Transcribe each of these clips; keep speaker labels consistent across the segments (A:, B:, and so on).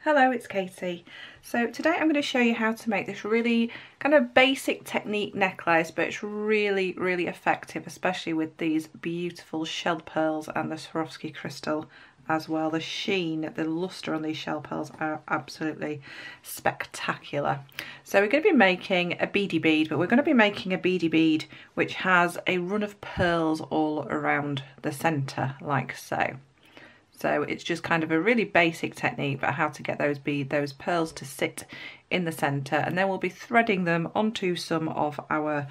A: Hello, it's Katie. So today I'm going to show you how to make this really kind of basic technique necklace, but it's really effective, especially with these beautiful shell pearls and the Swarovski crystal as well. The sheen, the luster on these shell pearls are absolutely spectacular. So we're going to be making a beady bead, but we're going to be making a beady bead which has a run of pearls all around the centre, like so. So it's just kind of a really basic technique for how to get those pearls to sit in the centre, and then we'll be threading them onto some of our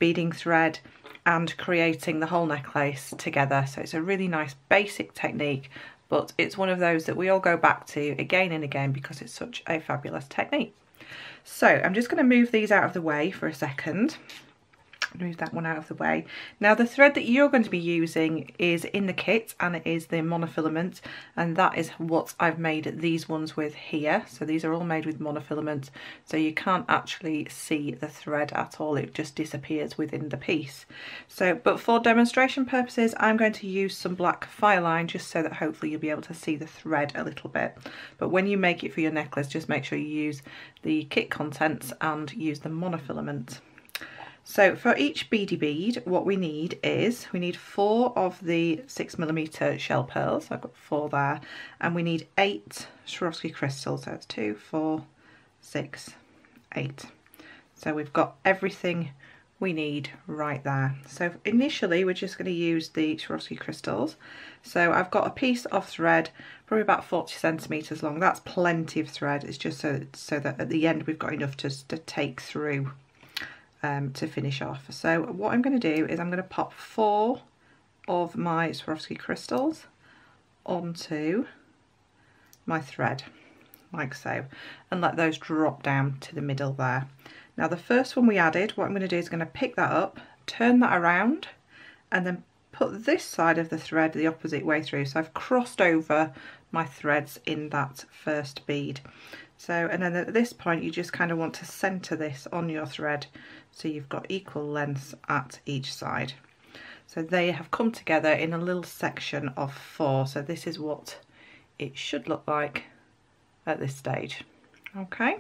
A: beading thread and creating the whole necklace together. So it's a really nice basic technique, but it's one of those that we all go back to again and again because it's such a fabulous technique. So I'm just going to move these out of the way for a second. Move that one out of the way. Now the thread that you're going to be using is in the kit, and it is the monofilament, and that is what I've made these ones with here. So these are all made with monofilament, so you can't actually see the thread at all, it just disappears within the piece. So, but for demonstration purposes, I'm going to use some black fireline just so that hopefully you'll be able to see the thread a little bit. But when you make it for your necklace, just make sure you use the kit contents and use the monofilament. So for each beady bead, what we need is, we need 4 of the 6mm shell pearls, I've got 4 there, and we need 8 Swarovski crystals, so it's 2, 4, 6, 8. So we've got everything we need right there. So initially we're just going to use the Swarovski crystals. So I've got a piece of thread, probably about 40 centimetres long, that's plenty of thread, it's just so that at the end we've got enough to take through. To finish off. So what I'm going to do is I'm going to pop 4 of my Swarovski crystals onto my thread like so, and let those drop down to the middle there. Now the first one we added, what I'm going to do is going to pick that up, turn that around, and then put this side of the thread the opposite way through. So I've crossed over my threads in that first bead. So, and then at this point you just kind of want to centre this on your thread so you've got equal lengths at each side. So they have come together in a little section of 4. So this is what it should look like at this stage. Okay,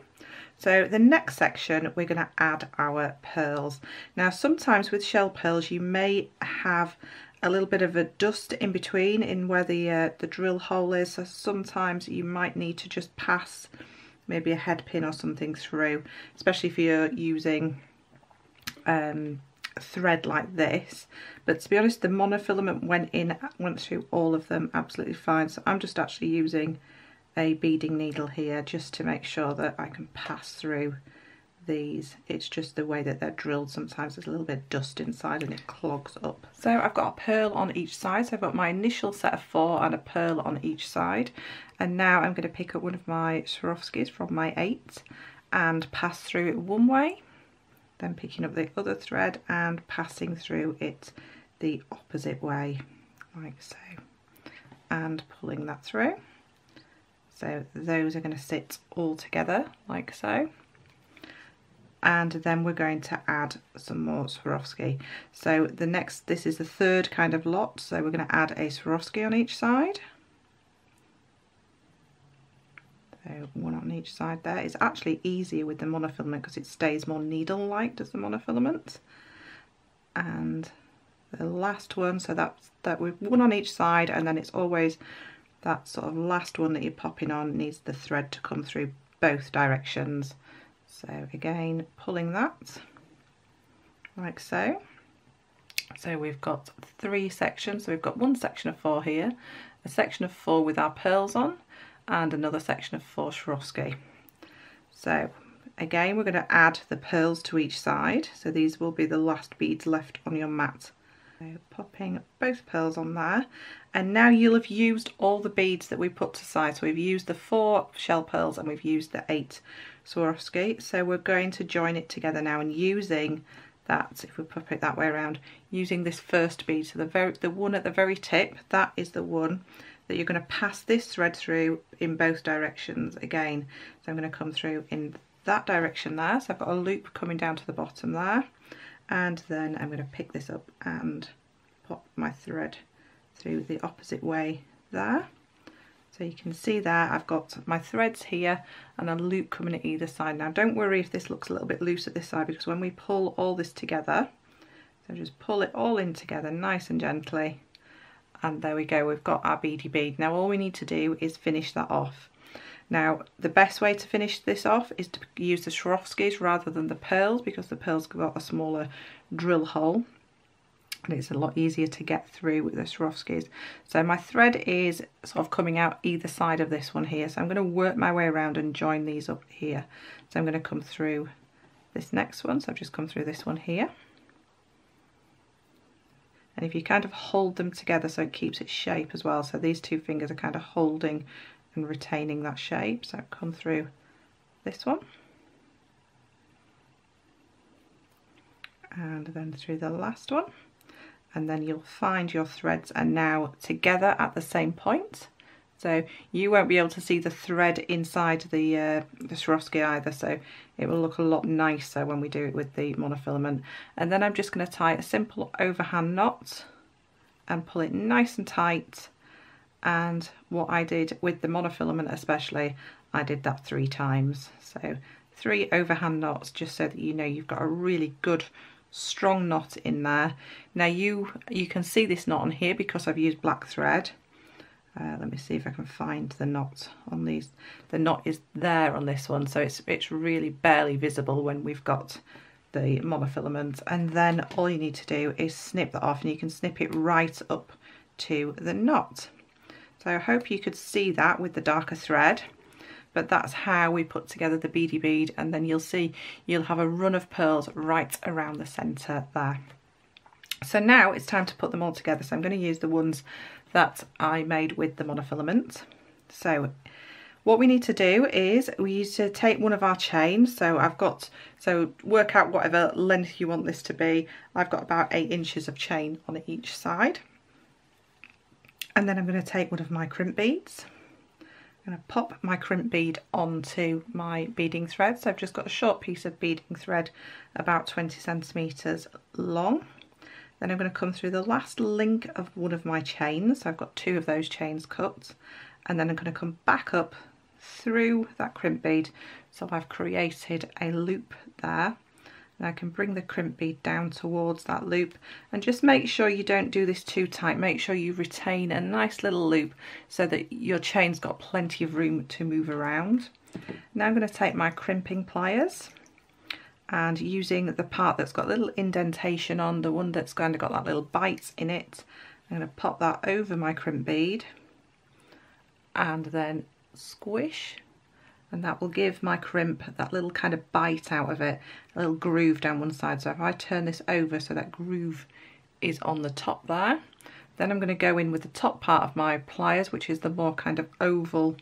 A: so the next section we're going to add our pearls. Now sometimes with shell pearls you may have a little bit of a dust in between in where the drill hole is, so sometimes you might need to just pass maybe a head pin or something through, especially if you're using thread like this. But to be honest, the monofilament went through all of them absolutely fine, so I'm just actually using a beading needle here just to make sure that I can pass through these. It's just the way that they're drilled, sometimes there's a little bit of dust inside and it clogs up. So I've got a pearl on each side, so I've got my initial set of 4 and a pearl on each side, and now I'm going to pick up one of my Swarovskis from my 8 and pass through it one way, then picking up the other thread and passing through it the opposite way like so, and pulling that through. So those are going to sit all together like so. And then we're going to add some more Swarovski. So the next, this is the third kind of lot, so we're going to add a Swarovski on each side. So one on each side there. It's actually easier with the monofilament because it stays more needle-like, does the monofilament. And the last one, so that with one on each side, and then it's always that sort of last one that you're popping on needs the thread to come through both directions. So again, pulling that like so. So we've got 3 sections. So we've got one section of 4 here, a section of 4 with our pearls on, and another section of 4 Swarovski. So again, we're going to add the pearls to each side. So these will be the last beads left on your mat. So popping both pearls on there, and now you'll have used all the beads that we put to side. So we've used the 4 shell pearls and we've used the 8 Swarovski. So we're going to join it together now, and using that, if we pop it that way around, using this first bead, so the one at the very tip, that is the one that you're going to pass this thread through in both directions again. So I'm going to come through in that direction there, so I've got a loop coming down to the bottom there, and then I'm going to pick this up and pop my thread through the opposite way there. So you can see there I've got my threads here and a loop coming at either side. Now don't worry if this looks a little bit loose at this side, because when we pull all this together, so just pull it all in together nice and gently, and there we go, we've got our beady bead. Now all we need to do is finish that off. Now the best way to finish this off is to use the Swarovskis rather than the pearls, because the pearls have got a smaller drill hole and it's a lot easier to get through with the Swarovskis. So my thread is sort of coming out either side of this one here, so I'm going to work my way around and join these up here. So I'm going to come through this next one, so I've just come through this one here, and if you kind of hold them together so it keeps its shape as well, so these two fingers are kind of holding and retaining that shape, so come through this one and then through the last one, and then you'll find your threads are now together at the same point. So you won't be able to see the thread inside the Swarovski either, so it will look a lot nicer when we do it with the monofilament. And then I'm just going to tie a simple overhand knot and pull it nice and tight. And what I did with the monofilament especially, I did that 3 times. So 3 overhand knots, just so that you know you've got a really good strong knot in there. Now you can see this knot on here because I've used black thread. Let me see if I can find the knot on these. The knot is there on this one, so it's really barely visible when we've got the monofilament. And then all you need to do is snip that off, and you can snip it right up to the knot. So I hope you could see that with the darker thread, but that's how we put together the beady bead, and then you'll see you'll have a run of pearls right around the centre there. So now it's time to put them all together. So I'm going to use the ones that I made with the monofilament. So what we need to do is we need to take one of our chains. So work out whatever length you want this to be. I've got about 8 inches of chain on each side. And then I'm going to take one of my crimp beads. I'm going to pop my crimp bead onto my beading thread. So I've just got a short piece of beading thread about 20 centimetres long. Then I'm going to come through the last link of one of my chains. So I've got 2 of those chains cut, and then I'm going to come back up through that crimp bead. So I've created a loop there, and I can bring the crimp bead down towards that loop, and just make sure you don't do this too tight. Make sure you retain a nice little loop so that your chain's got plenty of room to move around. Now I'm going to take my crimping pliers, and using the part that's got a little indentation on, the one that's kind of got that little bite in it, I'm going to pop that over my crimp bead and then squish, and that will give my crimp that little kind of bite out of it, a little groove down one side. So if I turn this over so that groove is on the top there, then I'm going to go in with the top part of my pliers, which is the more kind of oval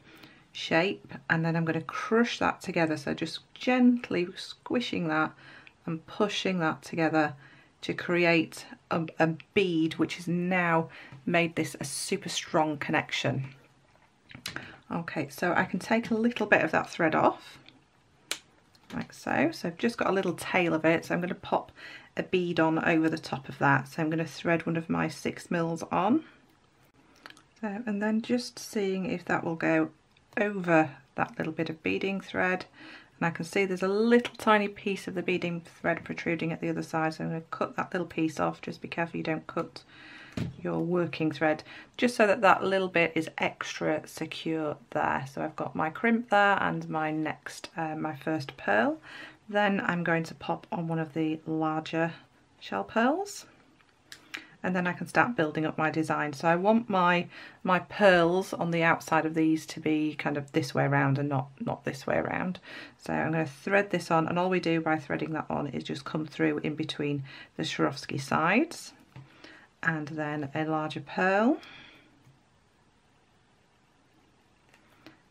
A: shape, and then I'm going to crush that together, so just gently squishing that and pushing that together to create a bead, which has now made this a super strong connection. Okay, so I can take a little bit of that thread off like so. So I've just got a little tail of it, so I'm going to pop a bead on over the top of that. So I'm going to thread one of my 6mm on, and then just seeing if that will go over that little bit of beading thread. And I can see there's a little tiny piece of the beading thread protruding at the other side, so I'm going to cut that little piece off. Just be careful you don't cut your working thread, just so that that little bit is extra secure there. So I've got my crimp there and my next, my first pearl. Then I'm going to pop on one of the larger shell pearls, and then I can start building up my design. So I want my pearls on the outside of these to be kind of this way around and not this way around. So I'm going to thread this on, and all we do by threading that on is just come through in between the Swarovski sides, and then a larger pearl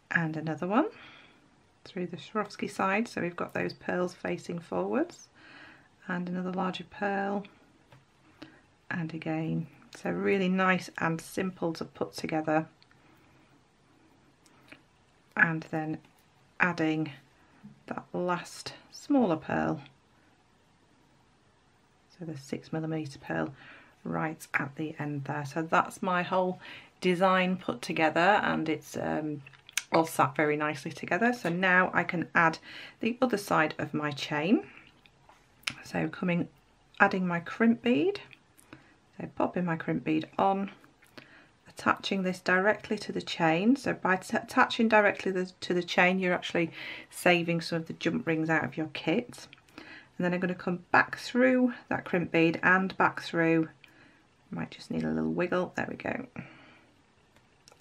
A: and another one through the Swarovski side, so we've got those pearls facing forwards, and another larger pearl, and again. So really nice and simple to put together, and then adding that last smaller pearl, so the 6mm pearl right at the end there. So that's my whole design put together, and it's all sat very nicely together. So now I can add the other side of my chain. So adding my crimp bead, so popping my crimp bead on, attaching this directly to the chain. So by attaching directly to the chain, you're actually saving some of the jump rings out of your kit. And then I'm going to come back through that crimp bead and back through, might just need a little wiggle, there we go.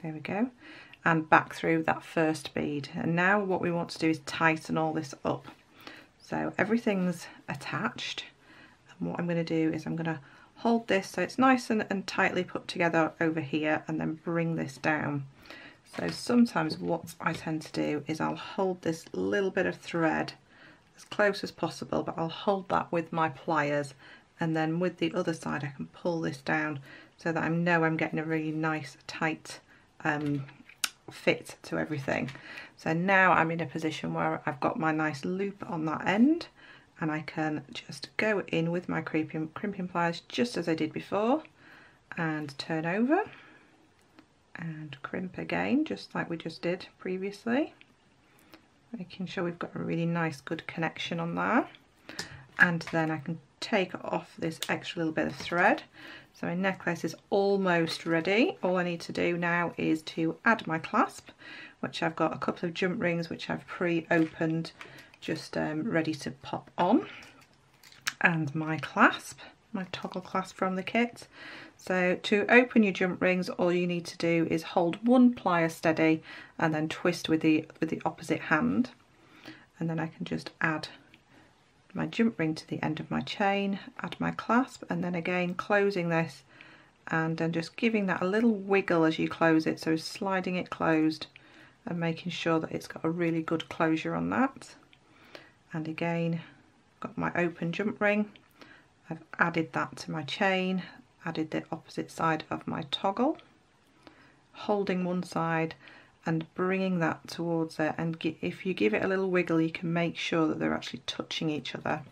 A: There we go. And back through that first bead. And now what we want to do is tighten all this up. So everything's attached. And what I'm going to do is I'm going to hold this so it's nice and tightly put together over here, and then bring this down. So sometimes what I tend to do is I'll hold this little bit of thread as close as possible, but I'll hold that with my pliers, and then with the other side I can pull this down so that I know I'm getting a really nice tight fit to everything. So now I'm in a position where I've got my nice loop on that end, and I can just go in with my crimping pliers just as I did before, and turn over and crimp again just like we just did previously, making sure we've got a really nice good connection on there. And then I can take off this extra little bit of thread. So my necklace is almost ready. All I need to do now is to add my clasp, which I've got a couple of jump rings which I've pre-opened, just ready to pop on, and my clasp, my toggle clasp from the kit. So to open your jump rings, all you need to do is hold one plier steady and then twist with the opposite hand, and then I can just add my jump ring to the end of my chain, add my clasp, and then again closing this and then just giving that a little wiggle as you close it, so sliding it closed and making sure that it's got a really good closure on that. And again, got my open jump ring, I've added that to my chain, added the opposite side of my toggle, holding one side and bringing that towards it, and if you give it a little wiggle you can make sure that they're actually touching each other,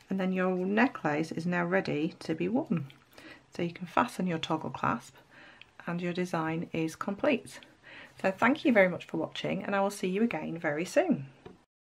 A: and then your necklace is now ready to be worn. So you can fasten your toggle clasp and your design is complete. So thank you very much for watching, and I will see you again very soon.